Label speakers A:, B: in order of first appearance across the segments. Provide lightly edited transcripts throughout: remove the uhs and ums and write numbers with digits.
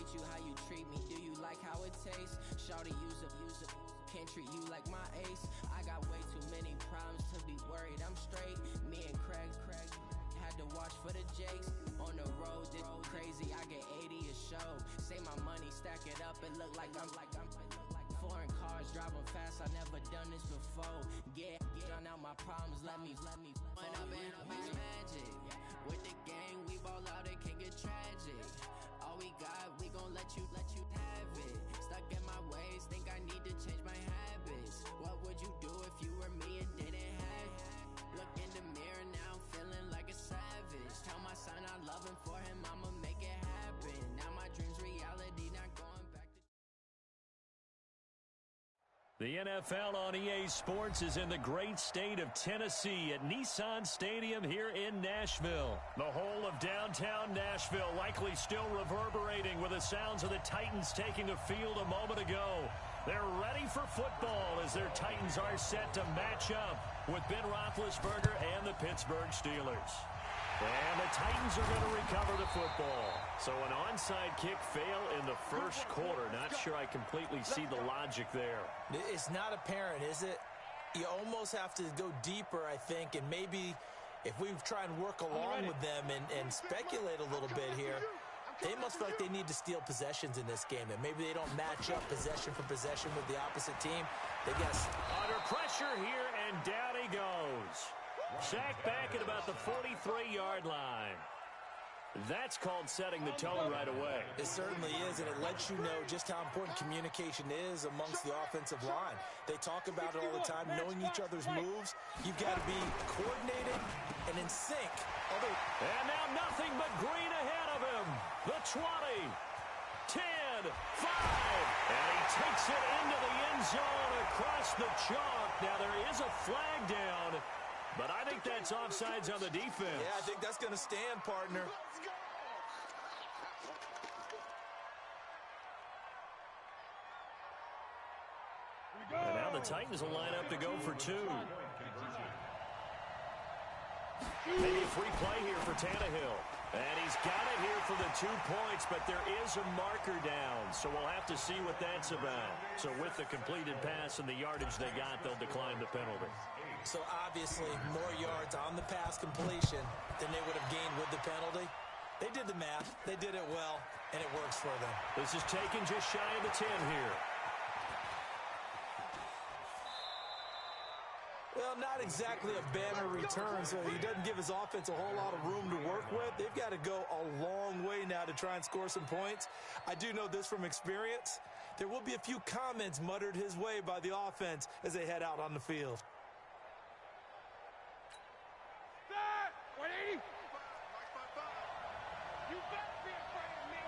A: treat you how you treat me. Do you like how it tastes? Shawty, use it. Can't treat you like my ace. I got way too many problems to be worried. I'm straight. Me and Craig had to watch for the Jakes. On the road, this crazy. I get 80 a show. Say my money, stack it up and look like I'm foreign cars, driving fast. I never done this before. Get on out my problems. Let me. When I've been up is magic. With the gang, we ball out. It can get tragic. All we got, we gon' let you have it. Stuck in my ways, think I need to change my habits. What would you do if you were me and didn't have it? Look in the mirror now, I'm feeling like a savage. Tell my son I love him, for him I'ma make it happen. Now my dream's reality, not going back to...
B: The NFL on EA Sports is in the great state of Tennessee at Nissan Stadium here in Nashville. The whole of downtown Nashville likely still reverberating with the sounds of the Titans taking the field a moment ago. They're ready for football as their Titans are set to match up with Ben Roethlisberger and the Pittsburgh Steelers. And the Titans are going to recover the football. So an onside kick fail in the first quarter. Not sure I completely see the logic there.
C: It's not apparent, is it? You almost have to go deeper, I think, and maybe if we try and work along with them and speculate a little bit here, they must feel like they need to steal possessions in this game, and maybe they don't match up possession for possession with the opposite team. They guess
B: under pressure here, and down he goes. Sacked back at about the 43-yard line. That's called setting the tone right away.
C: It certainly is, and it lets you know just how important communication is amongst the offensive line. They talk about it all the time, knowing each other's moves. You've got to be coordinated and in sync.
B: And now nothing but green ahead of him. The 20, 10, 5. And he takes it into the end zone across the chalk. Now there is a flag down, but I think that's offsides on the defense.
C: Yeah, I think that's going to stand, partner.
B: And now the Titans will line up to go for two. Maybe a free play here for Tannehill. And he's got it here for the 2 points, but there is a marker down, so we'll have to see what that's about. So with the completed pass and the yardage they got, they'll decline the penalty.
C: So obviously more yards on the pass completion than they would have gained with the penalty. They did the math. They did it well, and it works for them.
B: This is taken just shy of the 10 here.
C: Well, not exactly a banner return, so he doesn't give his offense a whole lot of room to work with. They've got to go a long way now to try and score some points. I do know this from experience. There will be a few comments muttered his way by the offense as they head out on the field.
D: 180. You better be afraid of me.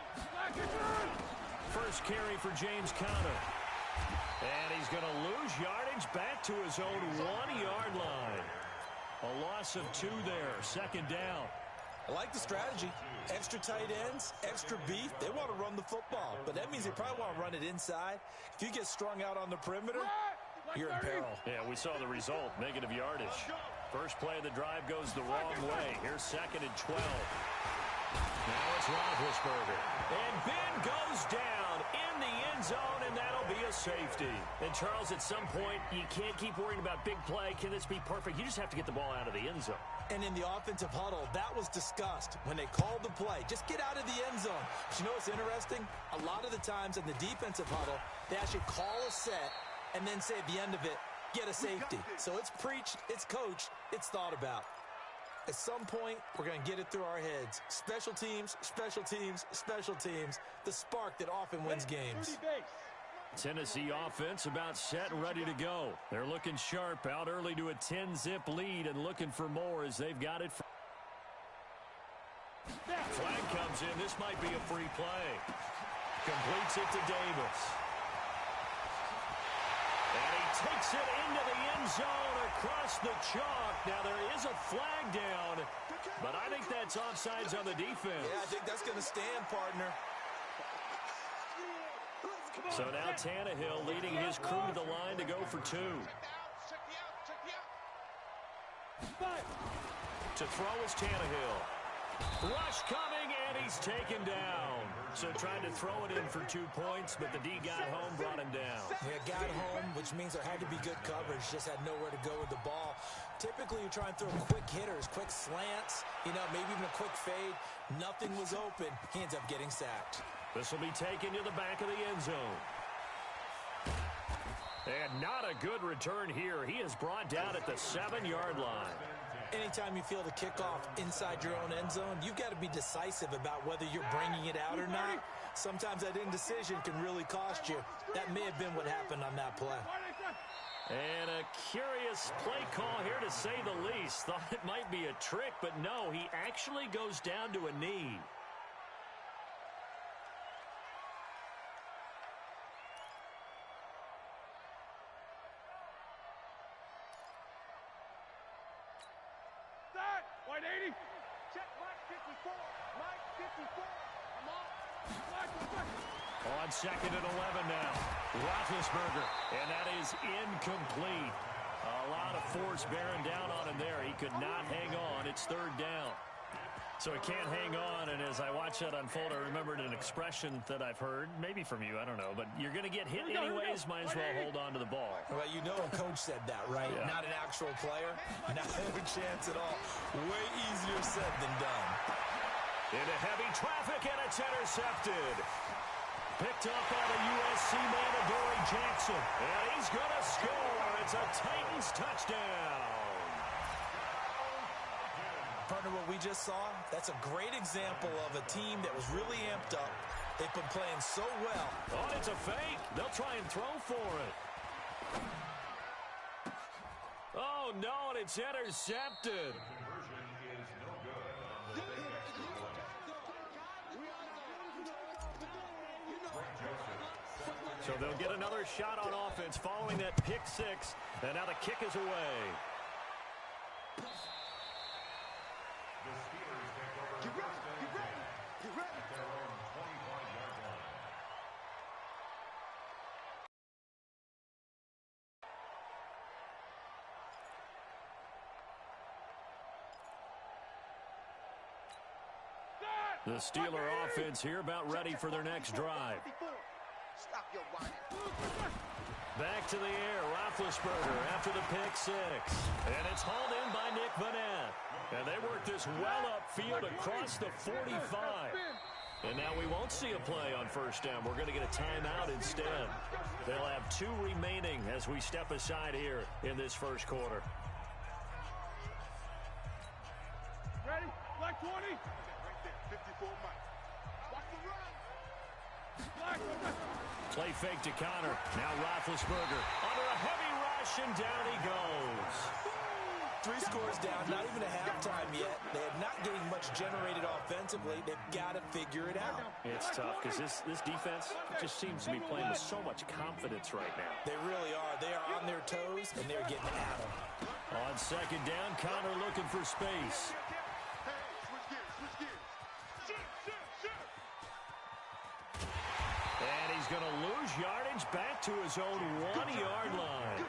B: First carry for James Conner. And he's going to lose yardage back to his own 1-yard line. A loss of 2 there, second down.
C: I like the strategy. Extra tight ends, extra beef. They want to run the football, but that means they probably want to run it inside. If you get strung out on the perimeter, you're in peril.
B: Yeah, we saw the result, negative yardage. First play of the drive goes the wrong way. Here's second and 12. Now it's Roethlisberger. And Ben goes down in the end zone, and that'll be a safety. And, Charles, at some point, you can't keep worrying about big play. Can this be perfect? You just have to get the ball out of the end zone.
C: And in the offensive huddle, that was discussed when they called the play. Just get out of the end zone. But you know what's interesting? A lot of the times in the defensive huddle, they actually call a set and then say at the end of it, get a safety. So it's preached, it's coached, it's thought about. At some point, we're going to get it through our heads. Special teams, special teams, special teams. The spark that often wins games.
B: Tennessee offense about set and ready to go. They're looking sharp, out early to a 10-zip lead and looking for more as they've got it. Flag comes in. This might be a free play. Completes it to Davis. And he takes it into the end zone across the chalk. Now there is a flag down, but I think that's offsides on the defense.
C: Yeah, I think that's going to stand, partner.
B: So now Tannehill leading his crew to the line to go for 2. To throw is Tannehill. Rush coming, And he's taken down. So tried to throw it in for 2 points, but the D got home, brought him down.
C: Yeah, got home, which means there had to be good coverage. Just had nowhere to go with the ball. Typically, you try and throw quick hitters, quick slants, maybe even a quick fade. Nothing was open. He ends up getting sacked.
B: This will be taken to the back of the end zone. And not a good return here. He is brought down at the 7-yard line.
C: Anytime you feel the kickoff inside your own end zone, you've got to be decisive about whether you're bringing it out or not. Sometimes that indecision can really cost you. That may have been what happened on that play.
B: And a curious play call here, to say the least. Thought it might be a trick, but no, he actually goes down to a knee.
D: White 80. Check Mike 54. Mike 54. I'm on.
B: On 2nd and 11 now. Roethlisberger. And that is incomplete. A lot of force bearing down on him there. He could not hang on. It's 3rd down. So he can't hang on, and as I watch that unfold, I remembered an expression that I've heard, maybe from you, I don't know, but you're going to get hit anyways, might as well hold on to the ball.
C: Well, a coach said that, right?
B: Yeah.
C: Not an actual player. Not a chance at all. Way easier said than done.
B: Into heavy traffic, and it's intercepted. Picked up by the USC man, Adoree Jackson, and he's going to score. It's a Titans touchdown.
C: Partner, what we just saw, that's a great example of a team that was really amped up. They've been playing so well.
B: Oh, it's a fake. They'll try and throw for it. Oh, no, and it's intercepted. So they'll get another shot on offense following that pick 6, and now the kick is away. The Steeler offense here about ready for their next drive. Back to the air, Roethlisberger after the pick 6. And it's hauled in by Nick Vanette. And they work this well upfield across the 45. And now we won't see a play on 1st down. We're going to get a timeout instead. They'll have 2 remaining as we step aside here in this 1st quarter.
D: Ready? Black 20. Right there, 54 Mike. Watch the run.
B: Play fake to Connor. Now Roethlisberger under a heavy rush, and down he goes.
C: 3 scores down, not even a halftime yet. They are not getting much generated offensively. They've got to figure it out.
B: It's tough because this defense just seems to be playing with so much confidence right now.
C: They really are. They are on their toes, and they're getting at them.
B: On 2nd down, Connor looking for space. And he's going to lose yardage back to his own 1-yard line.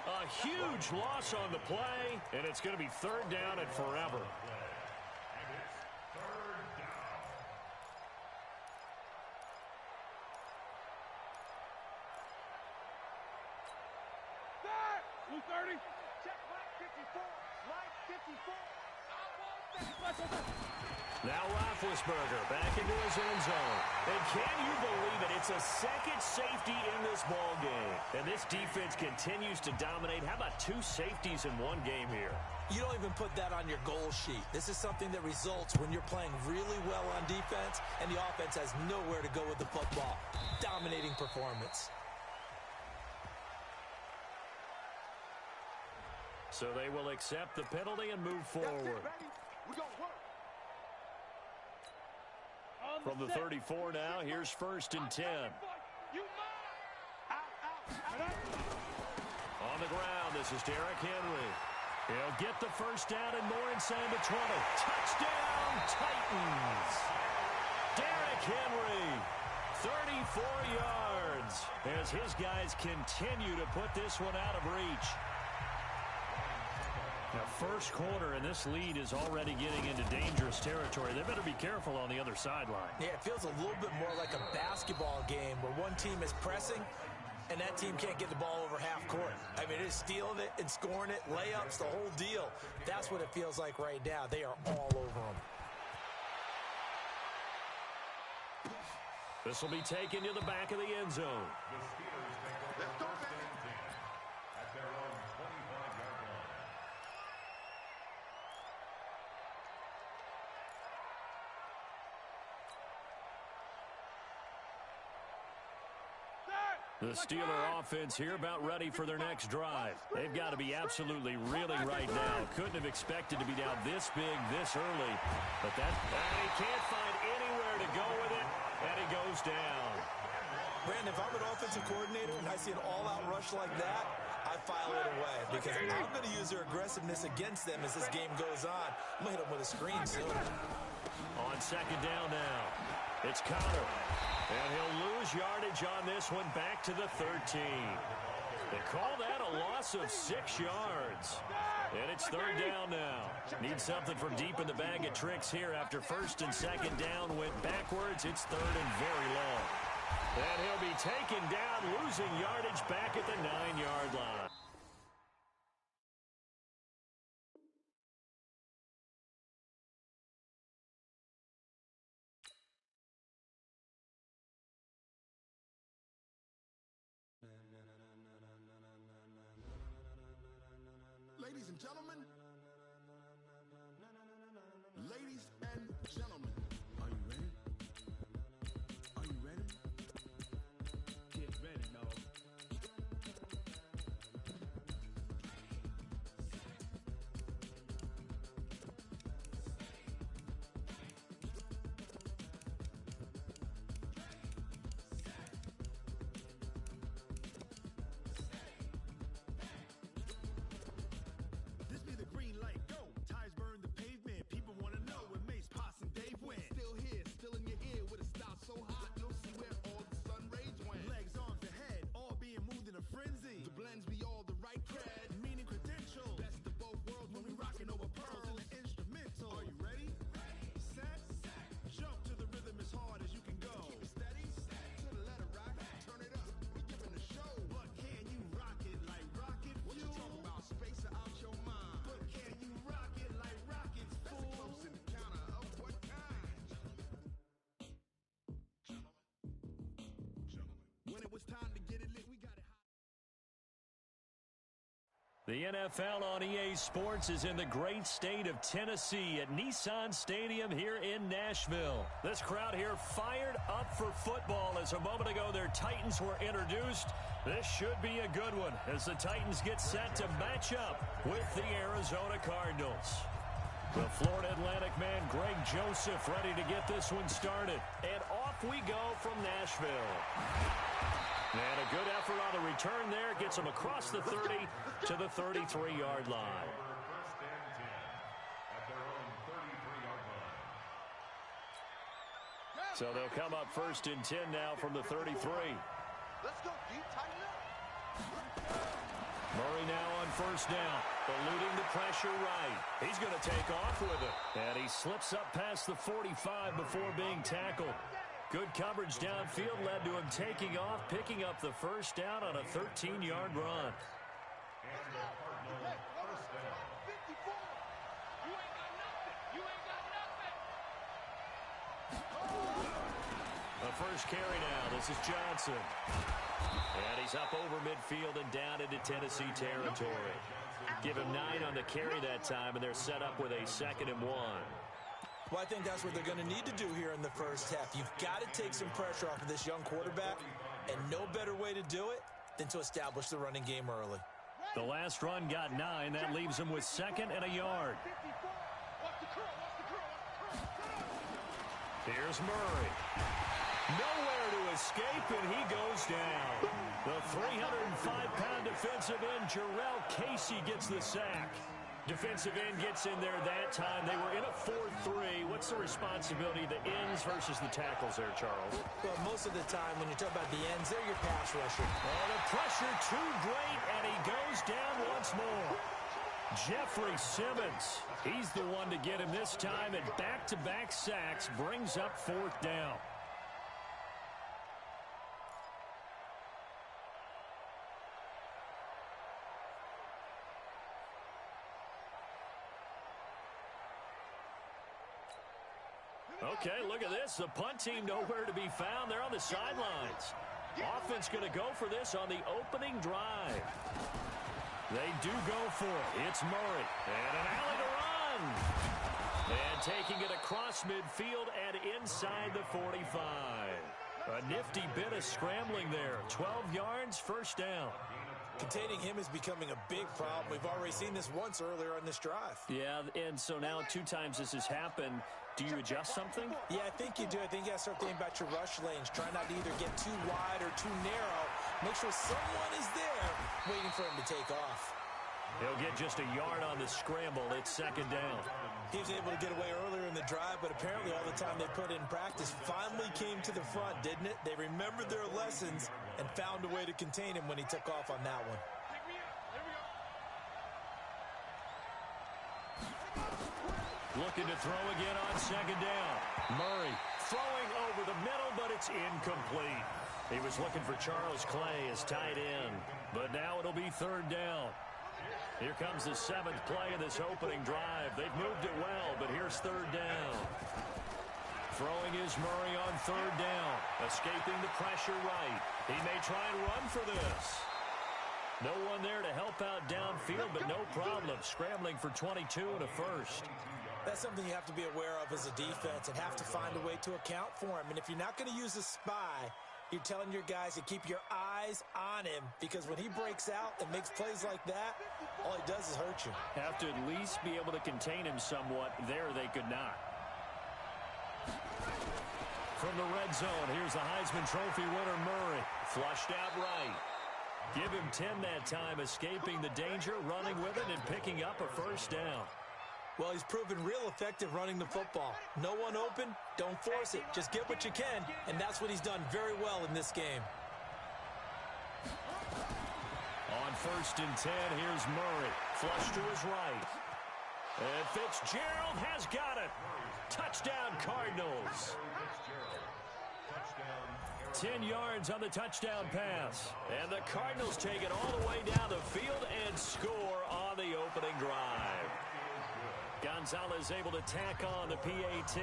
B: A huge loss on the play, and it's going to be 3rd down and forever.
D: Blue 30. Check Mike 54. Mike 54.
B: Now Roethlisberger back into his end zone. And can you believe it? It's a 2nd safety in this ball game. And this defense continues to dominate. How about 2 safeties in one game here?
C: You don't even put that on your goal sheet. This is something that results when you're playing really well on defense and the offense has nowhere to go with the football. Dominating performance.
B: So they will accept the penalty and move forward.
D: We gonna work.
B: From the 34 now, here's 1st and 10. On the ground, this is Derrick Henry. He'll get the 1st down and more inside the 20. Touchdown, Titans! Derrick Henry, 34 yards, as his guys continue to put this one out of reach. Now, first quarter, and this lead is already getting into dangerous territory. They better be careful on the other sideline.
C: Yeah, it feels a little bit more like a basketball game where one team is pressing and that team can't get the ball over half court. I mean, they're stealing it and scoring it, layups, the whole deal. That's what it feels like right now. They are all over them.
B: This will be taken to the back of the end zone.
D: Let's go, baby. At their own 25-yard line.
B: The Steeler offense here about ready for their next drive. They've got to be absolutely reeling right now. Couldn't have expected to be down this big, this early. But and he can't find anywhere to go with it, and he goes down.
C: Brandon, if I'm an offensive coordinator and I see an all-out rush like that, I file it away because I'm going to use their aggressiveness against them as this game goes on. I'm going to hit them with a screen soon.
B: On second down now, it's Connor. And he'll lose yardage on this one back to the 13. They call that a loss of 6 yards. And it's third down now. Need something from deep in the bag of tricks here after first and second down went backwards. It's third and very long. And he'll be taken down, losing yardage back at the 9-yard line.
D: Ladies and gentlemen. Ladies and gentlemen. Are you ready? Are you ready? Get ready, dog. This be the green light, go. Tires burn the pavement. People want to know when Mace, Pops, and Dave went. Still here, still in your ear with a style so hot. You'll see where all the sun rays went. Legs, arms, and head, all being moved in a frenzy. The blends be all the right cred, meaning credentials. Best of both worlds when we rockin' over pearls and the instrumental. Are you ready? Set. Jump to the rhythm as hard as you can go. Keep it steady. To the letter rock. Turn it up. We giving a show. But can you rock it like rocket fuel? What you talking about? Space out your mind. But can you rock it like rockets, fool? That's a close encounter of what kind? Gentlemen. When it was time to get it lit, we got it hot.
B: The NFL on EA Sports is in the great state of Tennessee at Nissan Stadium here in Nashville. This crowd here fired up for football as a moment ago their Titans were introduced. This should be a good one as the Titans get set to match up with the Arizona Cardinals. The Florida Atlantic man, Greg Joseph, ready to get this one started. And off we go from Nashville. And a good effort on the return there. Gets him across the 30 to the 33-yard line.
D: First and 10 at their own 33-yard line.
B: So they'll come up first and 10 now from the 33.
D: Let's go, deep, tighten up.
B: Murray now on first down, eluding the pressure right. He's going to take off with it. And he slips up past the 45 before being tackled. Good coverage downfield led to him taking off, picking up the first down on a 13-yard run.
D: And the Cardinals first down. 54. You ain't got nothing. You ain't got nothing.
B: The first carry now. This is Johnson. And he's up over midfield and down into Tennessee territory. Give him 9 on the carry that time, and they're set up with a 2nd and 1.
C: Well, I think that's what they're going to need to do here in the first half. You've got to take some pressure off of this young quarterback, and no better way to do it than to establish the running game early.
B: The last run got 9. That leaves him with 2nd and a yard. Here's Murray. Nowhere to escape, and he goes down. The 305-pound defensive end, Jarrell Casey, gets the sack. Defensive end gets in there that time. They were in a 4-3. What's the responsibility of the ends versus the tackles there, Charles?
C: Well, most of the time when you talk about the ends, they're your pass rusher.
B: Oh, the pressure too great, and he goes down once more. Jeffrey Simmons, he's the one to get him this time, and back-to-back sacks brings up 4th down. Okay, look at this. The punt team nowhere to be found. They're on the sidelines. Offense going to go for this on the opening drive. They do go for it. It's Murray. And an alley to run. And taking it across midfield and inside the 45. A nifty bit of scrambling there. 12 yards, 1st down.
C: Containing him is becoming a big problem. We've already seen this once earlier on this drive.
B: Yeah, and so now 2 times this has happened. Do you adjust something?
C: Yeah, I think you do. I think you got to start thinking about your rush lanes. Try not to either get too wide or too narrow. Make sure someone is there waiting for him to take off.
B: He'll get just a yard on the scramble. It's 2nd down.
C: He was able to get away earlier in the drive, but apparently all the time they put in practice finally came to the front, didn't it? They remembered their lessons and found a way to contain him when he took off on that one.
B: Looking to throw again on 2nd down. Murray throwing over the middle, but it's incomplete. He was looking for Charles Clay as tight end, but now it'll be 3rd down. Here comes the 7th play of this opening drive. They've moved it well, but here's 3rd down. Throwing is Murray on 3rd down. Escaping the pressure right. He may try and run for this. No one there to help out downfield, but no problem. Scrambling for 22 and a 1st.
C: That's something you have to be aware of as a defense and have to find a way to account for him. And if you're not going to use a spy, you're telling your guys to keep your eyes on him, because when he breaks out and makes plays like that, all he does is hurt you.
B: Have to at least be able to contain him somewhat. There they could not. From the red zone, here's the Heisman Trophy winner, Murray. Flushed out right. Give him 10 that time, escaping the danger, running with it, and picking up a 1st down.
C: Well, he's proven real effective running the football. No one open, don't force it. Just get what you can, and that's what he's done very well in this game.
B: On 1st and 10, here's Murray. Flush to his right. And Fitzgerald has got it. Touchdown, Cardinals. 10 yards on the touchdown pass. And the Cardinals take it all the way down the field and score on the opening drive. Gonzalez able to tack on the PAT,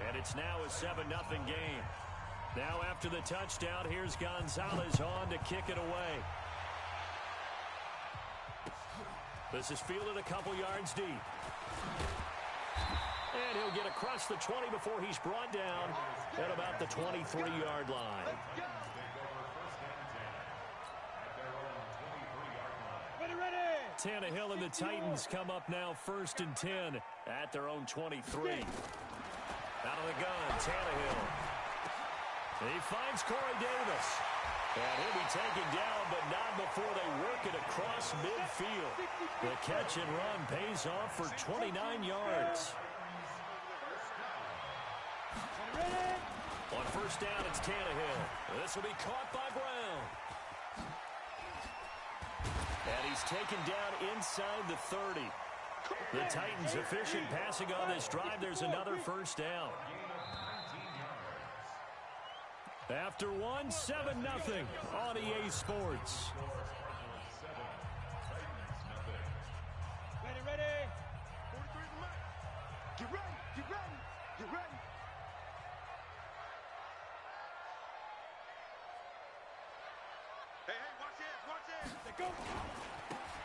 B: and it's now a 7-0 game. Now after the touchdown, here's Gonzalez on to kick it away. This is fielded a couple yards deep. And he'll get across the 20 before he's brought down at about the 23-yard line. Tannehill and the Titans come up now 1st and 10 at their own 23. Out of the gun, Tannehill. He finds Corey Davis. And he'll be taken down, but not before they work it across midfield. The catch and run pays off for 29 yards. On 1st down, it's Tannehill. This will be caught by Brown. And he's taken down inside the 30. The Titans efficient passing on this drive. There's another 1st down. After 7-0 on EA Sports.
D: Ready. Get ready. Hey, watch this. They go.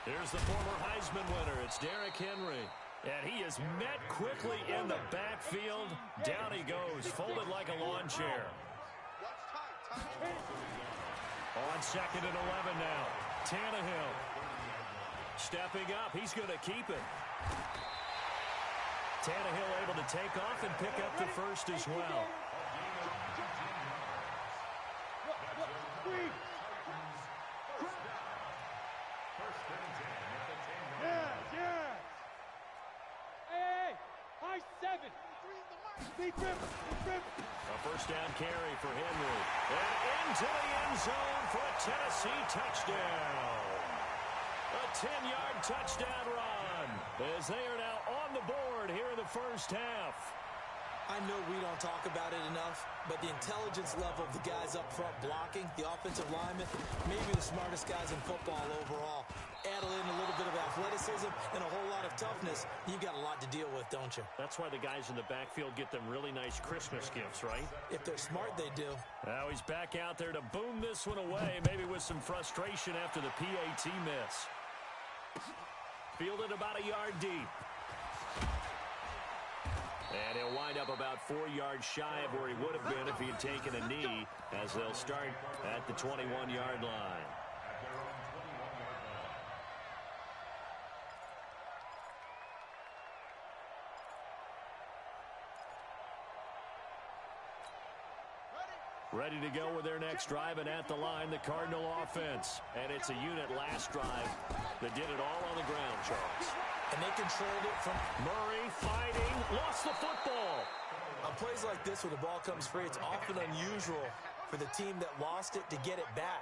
B: Here's the former Heisman winner. It's Derrick Henry. And he is met quickly in the backfield. Down he goes, folded like a lawn chair. On 2nd and 11 now. Tannehill. Stepping up. He's going to keep it. Tannehill able to take off and pick up the 1st as well. A 1st down carry for Henry. And into the end zone for a Tennessee touchdown. A 10-yard touchdown run as they are now on the board here in the first half.
C: I know we don't talk about it enough, but the intelligence level of the guys up front blocking, the offensive linemen, maybe the smartest guys in football overall. Add in a little bit of athleticism and a whole lot of toughness, you've got a lot to deal with, don't you?
B: That's why the guys in the backfield get them really nice Christmas gifts, right?
C: If they're smart, they do.
B: Now he's back out there to boom this one away, maybe with some frustration after the PAT miss. Fielded about a yard deep. And he'll wind up about 4 yards shy of where he would have been if he had taken a knee, as they'll start at the 21-yard line. Ready to go with their next drive, and at the line, the Cardinal offense. And it's a unit last drive that did it all on the ground, Charles.
C: And they controlled it from
B: Murray fighting, lost the football.
C: On plays like this where the ball comes free, it's often unusual for the team that lost it to get it back.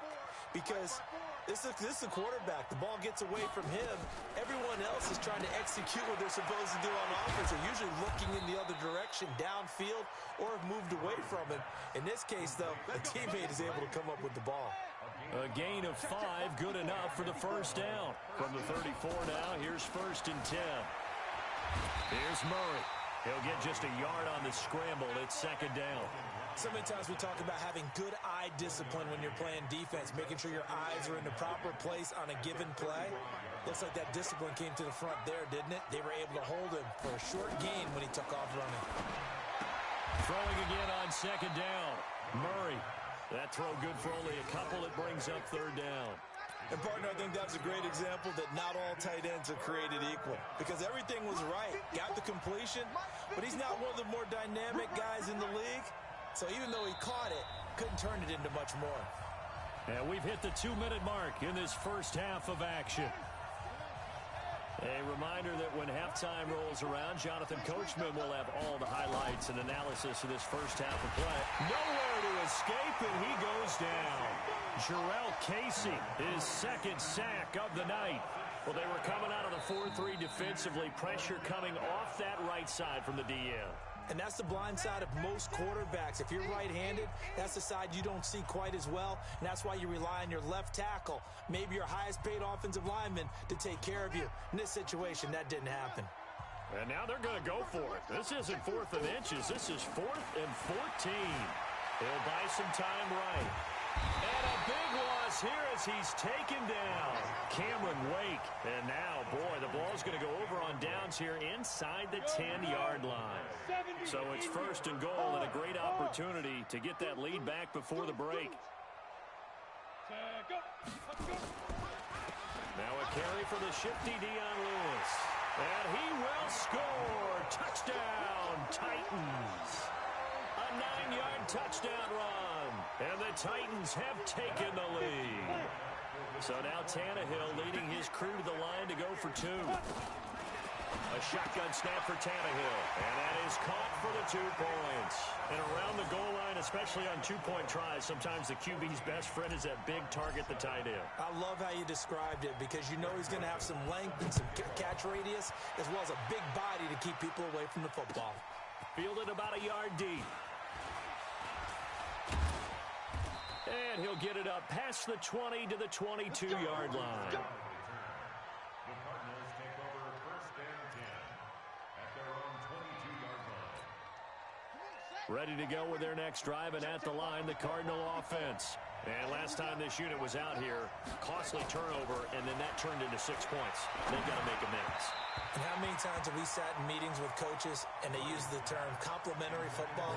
C: Because this is the quarterback. The ball gets away from him. Everyone else is trying to execute what they're supposed to do on offense. They're usually looking in the other direction, downfield, or have moved away from him. In this case, though, a teammate is able to come up with the ball.
B: A gain of 5, good enough for the first down. From the 34 now, here's 1st and 10. Here's Murray. He'll get just a yard on the scramble. It's 2nd down.
C: So many times we talk about having good eye discipline when you're playing defense, making sure your eyes are in the proper place on a given play. Looks like that discipline came to the front there, didn't it? They were able to hold him for a short gain when he took off running.
B: Throwing again on 2nd down. Murray. That throw good for only a couple. It brings up 3rd down.
C: And, partner, I think that's a great example that not all tight ends are created equal. Because everything was right. Got the completion, but he's not one of the more dynamic guys in the league. So even though he caught it, couldn't turn it into much more.
B: And we've hit the 2-minute mark in this first half of action. A reminder that when halftime rolls around, Jonathan Coachman will have all the highlights and analysis of this first half of play. Nowhere to escape, and he goes down. Jarrell Casey, his 2nd sack of the night. Well, they were coming out of the 4-3 defensively. Pressure coming off that right side from the DN.
C: And that's the blind side of most quarterbacks. If you're right-handed, that's the side you don't see quite as well. And that's why you rely on your left tackle, maybe your highest-paid offensive lineman, to take care of you. In this situation, that didn't happen.
B: And now they're going to go for it. This isn't 4th and inches. This is 4th and 14. He'll buy some time right. And a big loss here as he's taken down. Cameron Wake. And now, boy, the ball's going to go over on downs here inside the 10-yard line. So it's 1st and goal and a great opportunity to get that lead back before the break. Now a carry for the shifty Dion Lewis. And he will score. Touchdown, Titans. A 9-yard touchdown run. And the Titans have taken the lead. So now Tannehill leading his crew to the line to go for 2. A shotgun snap for Tannehill. And that is caught for the 2 points. And around the goal line, especially on 2-point tries, sometimes the QB's best friend is that big target, the tight end.
C: I love how you described it because you know he's going to have some length and some catch radius as well as a big body to keep people away from the football.
B: Fielded about a yard deep. And he'll get it up past the 20 to the 22-yard line.
E: The Cardinals take over 1st and 10 at their own 22-yard line.
B: Ready to go with their next drive, and at the line, the Cardinal offense. And last time this unit was out here, costly turnover, and then that turned into 6 points. They've got to make amends.
C: And how many times have we sat in meetings with coaches and they use the term complementary football?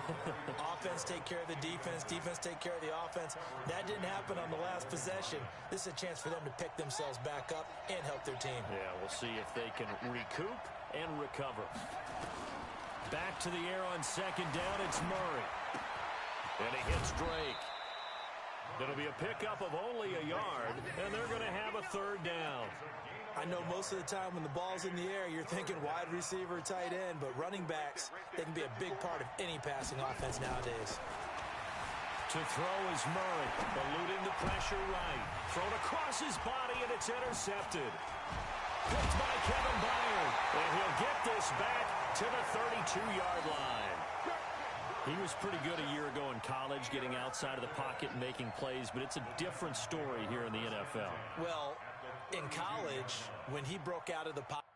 C: Offense take care of the defense, defense take care of the offense. That didn't happen on the last possession. This is a chance for them to pick themselves back up and help their team.
B: Yeah, we'll see if they can recoup and recover. Back to the air on 2nd down, it's Murray. And he hits Drake. It'll be a pickup of only a yard, and they're going to have a 3rd down.
C: I know most of the time when the ball's in the air, you're thinking wide receiver, tight end, but running backs, they can be a big part of any passing offense nowadays.
B: To throw is Murray, eluding the pressure right. Thrown across his body, and it's intercepted. Picked by Kevin Byard, and he'll get this back to the 32-yard line. He was pretty good a year ago in college, getting outside of the pocket and making plays, but it's a different story here in the NFL.
C: Well, in college, when he broke out of the pocket,